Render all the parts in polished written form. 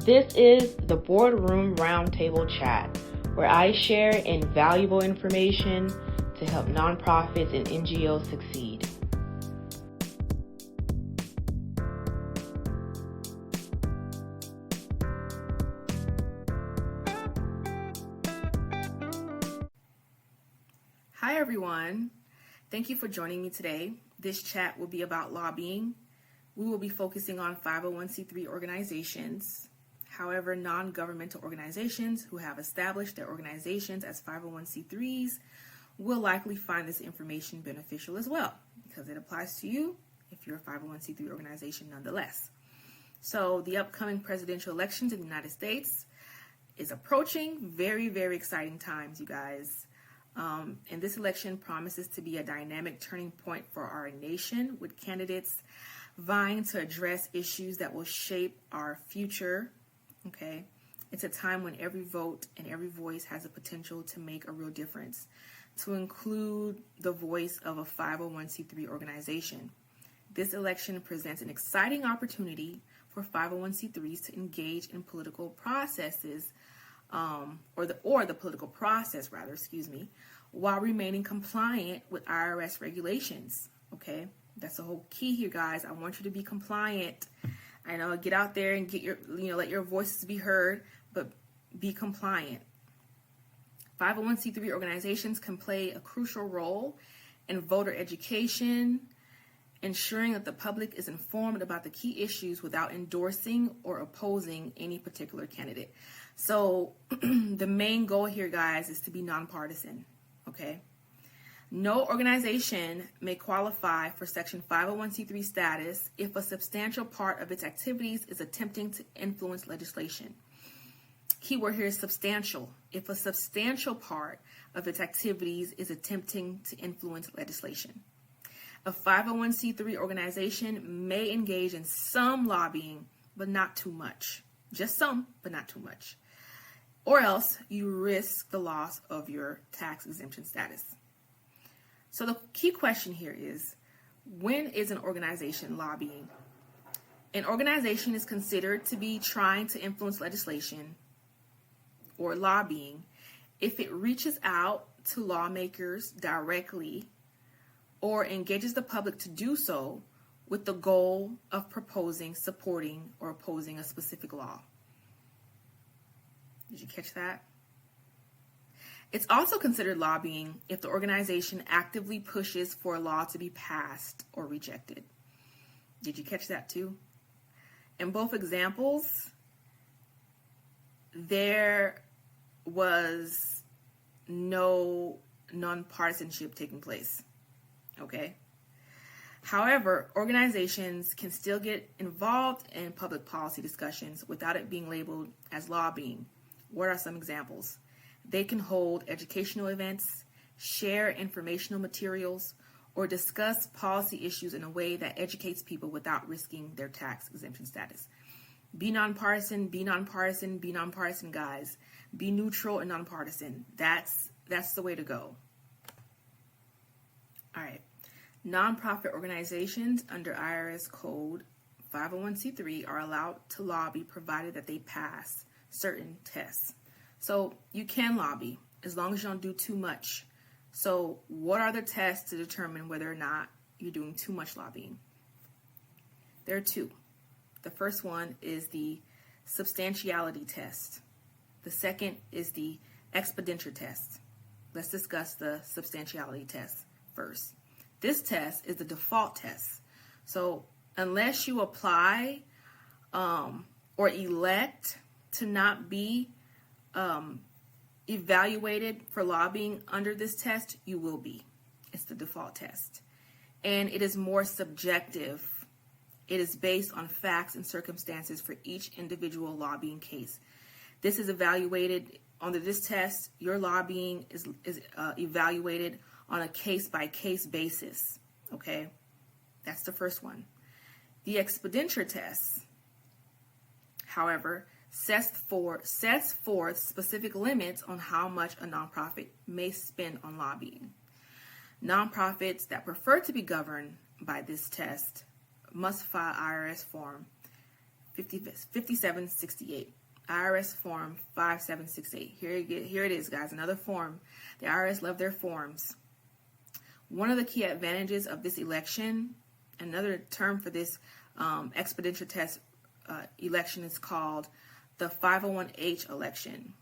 This is the Boardroom Roundtable Chat, where I share invaluable information to help nonprofits and NGOs succeed. Hi everyone, thank you for joining me today. This chat will be about lobbying. We will be focusing on 501c3 organizations. However, non-governmental organizations who have established their organizations as 501c3s will likely find this information beneficial as well, because it applies to you if you're a 501c3 organization nonetheless. So the upcoming presidential elections in the United States is approaching. Very, very exciting times, you guys. And this election promises to be a dynamic turning point for our nation, with candidates vying to address issues that will shape our future. Okay, it's a time when every vote and every voice has the potential to make a real difference, to include the voice of a 501c3 organization. This election presents an exciting opportunity for 501c3s to engage in political processes, or the political process rather, while remaining compliant with IRS regulations. Okay, that's the whole key here, guys. I want you to be compliant. I know, get out there and get let your voices be heard, but be compliant. 501c3 organizations can play a crucial role in voter education, ensuring that the public is informed about the key issues without endorsing or opposing any particular candidate. So the main goal here, guys, is to be nonpartisan, okay? No organization may qualify for Section 501c3 status if a substantial part of its activities is attempting to influence legislation. Keyword here is substantial. If a substantial part of its activities is attempting to influence legislation. A 501c3 organization may engage in some lobbying, but not too much. Just some, but not too much. Or else you risk the loss of your tax exemption status. So the key question here is, when is an organization lobbying? An organization is considered to be trying to influence legislation or lobbying if it reaches out to lawmakers directly or engages the public to do so with the goal of proposing, supporting, or opposing a specific law. Did you catch that? It's also considered lobbying if the organization actively pushes for a law to be passed or rejected. Did you catch that too? In both examples, there was no nonpartisanship taking place. Okay? However, organizations can still get involved in public policy discussions without it being labeled as lobbying. What are some examples? They can hold educational events, share informational materials, or discuss policy issues in a way that educates people without risking their tax exemption status. Be nonpartisan, be nonpartisan, be nonpartisan, guys. Be neutral and nonpartisan. That's the way to go. All right. Nonprofit organizations under IRS Code 501c3 are allowed to lobby provided that they pass certain tests. So you can lobby as long as you don't do too much. So what are the tests to determine whether or not you're doing too much lobbying? There are two. The first one is the substantiality test. The second is the expenditure test. Let's discuss the substantiality test first. This test is the default test. So unless you apply or elect to not be evaluated for lobbying under this test, you will be. It's the default test. And it is more subjective. It is based on facts and circumstances for each individual lobbying case. This is evaluated under this test. Your lobbying is evaluated on a case-by-case basis. Okay? That's the first one. The expenditure test, however, sets forth specific limits on how much a nonprofit may spend on lobbying. Nonprofits that prefer to be governed by this test must file IRS Form 5768. IRS Form 5768. Here it is, guys. Another form. The IRS love their forms. One of the key advantages of this election, another term for this expenditure test election is called the 501H election.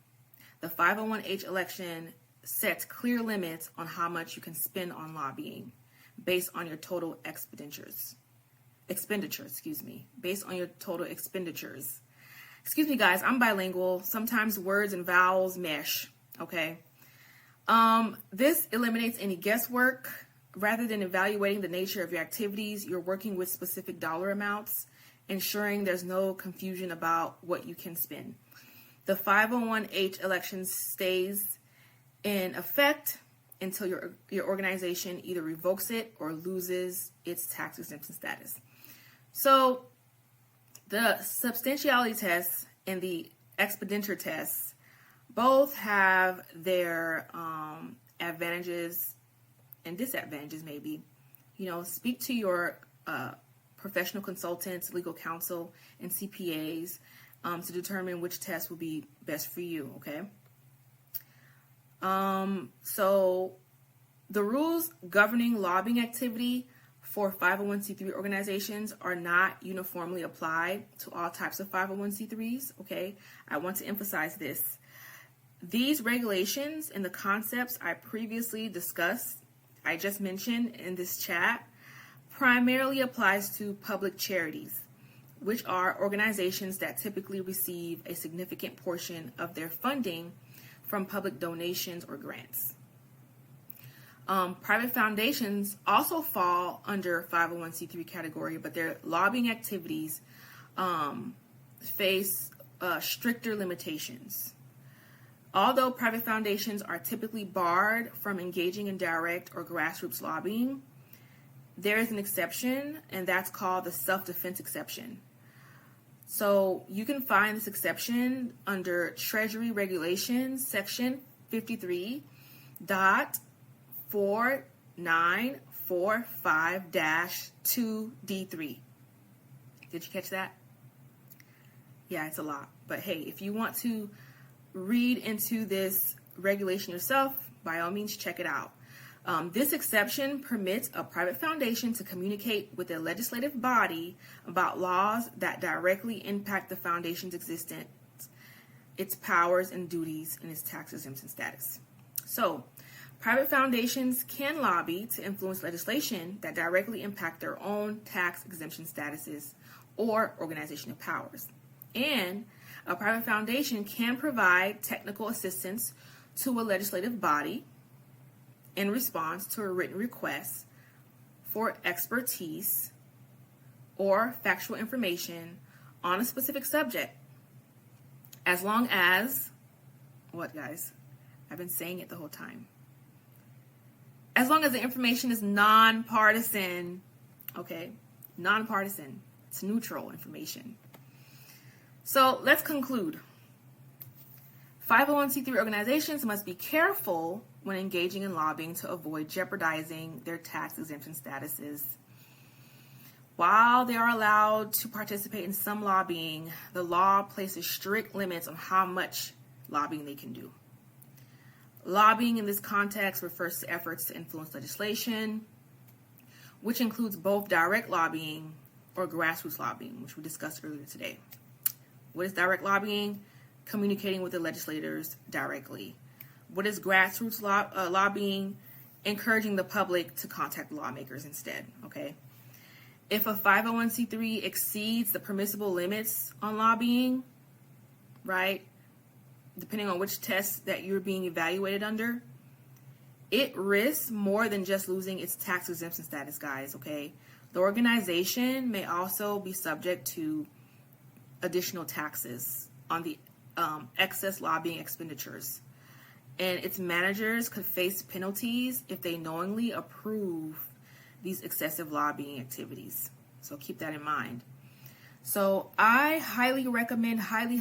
The 501H election sets clear limits on how much you can spend on lobbying based on your total expenditures, based on your total expenditures. Excuse me, guys, I'm bilingual. Sometimes words and vowels mesh, okay? This eliminates any guesswork. Rather than evaluating the nature of your activities, you're working with specific dollar amounts, ensuring there's no confusion about what you can spend. The 501H election stays in effect until your organization either revokes it or loses its tax exemption status. So the substantiality test and the expenditure tests both have their advantages and disadvantages, maybe. Speak to your professional consultants, legal counsel, and CPAs to determine which test will be best for you, okay? So the rules governing lobbying activity for 501c3 organizations are not uniformly applied to all types of 501c3s, okay? I want to emphasize this. These regulations and the concepts I previously discussed, I just mentioned in this chat, primarily applies to public charities, which are organizations that typically receive a significant portion of their funding from public donations or grants. Private foundations also fall under 501c3 category, but their lobbying activities face stricter limitations. Although private foundations are typically barred from engaging in direct or grassroots lobbying, there is an exception, and that's called the self-defense exception. So you can find this exception under Treasury Regulations, Section 53.4945-2D3. Did you catch that? Yeah, it's a lot. But hey, if you want to read into this regulation yourself, by all means, check it out. This exception permits a private foundation to communicate with a legislative body about laws that directly impact the foundation's existence, its powers and duties, and its tax exemption status. So, private foundations can lobby to influence legislation that directly impact their own tax exemption statuses or organizational powers. And a private foundation can provide technical assistance to a legislative body in response to a written request for expertise or factual information on a specific subject, as long as, what, guys? I've been saying it the whole time. As long as the information is nonpartisan, okay? Nonpartisan. It's neutral information. So let's conclude. 501c3 organizations must be careful when engaging in lobbying to avoid jeopardizing their tax exemption statuses. While they are allowed to participate in some lobbying, the law places strict limits on how much lobbying they can do. Lobbying in this context refers to efforts to influence legislation, which includes both direct lobbying or grassroots lobbying, which we discussed earlier today. What is direct lobbying? Communicating with the legislators directly. What is grassroots lobbying? Encouraging the public to contact lawmakers instead, okay? If a 501c3 exceeds the permissible limits on lobbying, right, depending on which test that you're being evaluated under, it risks more than just losing its tax exemption status, guys, okay? The organization may also be subject to additional taxes on the excess lobbying expenditures. And its managers could face penalties if they knowingly approve these excessive lobbying activities. So keep that in mind. So I highly recommend, highly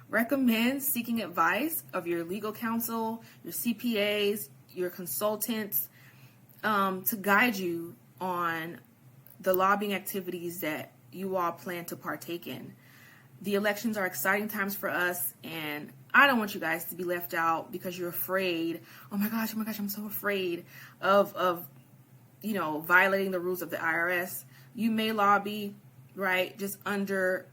recommend seeking advice of your legal counsel, your CPAs, your consultants, to guide you on the lobbying activities that you all plan to partake in. The elections are exciting times for us, and I don't want you guys to be left out because you're afraid. Oh my gosh, I'm so afraid of violating the rules of the IRS. You may lobby, right, just under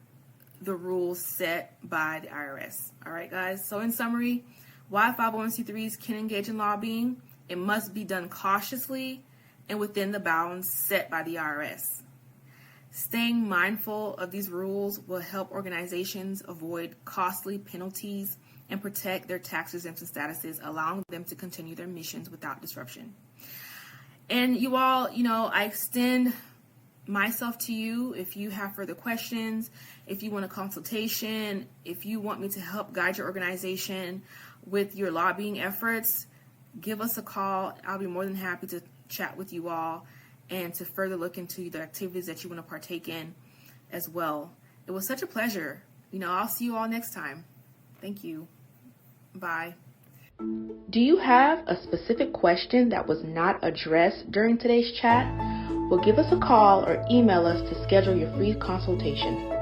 the rules set by the IRS. All right, guys. So in summary, why 501c3s can engage in lobbying? It must be done cautiously and within the bounds set by the IRS. Staying mindful of these rules will help organizations avoid costly penalties and protect their tax exemption statuses, allowing them to continue their missions without disruption. And you all, I extend myself to you if you have further questions, if you want a consultation, if you want me to help guide your organization with your lobbying efforts, give us a call. I'll be more than happy to chat with you all and to further look into the activities that you want to partake in as well. It was such a pleasure. I'll see you all next time. Thank you. Bye. Do you have a specific question that was not addressed during today's chat? Well, give us a call or email us to schedule your free consultation.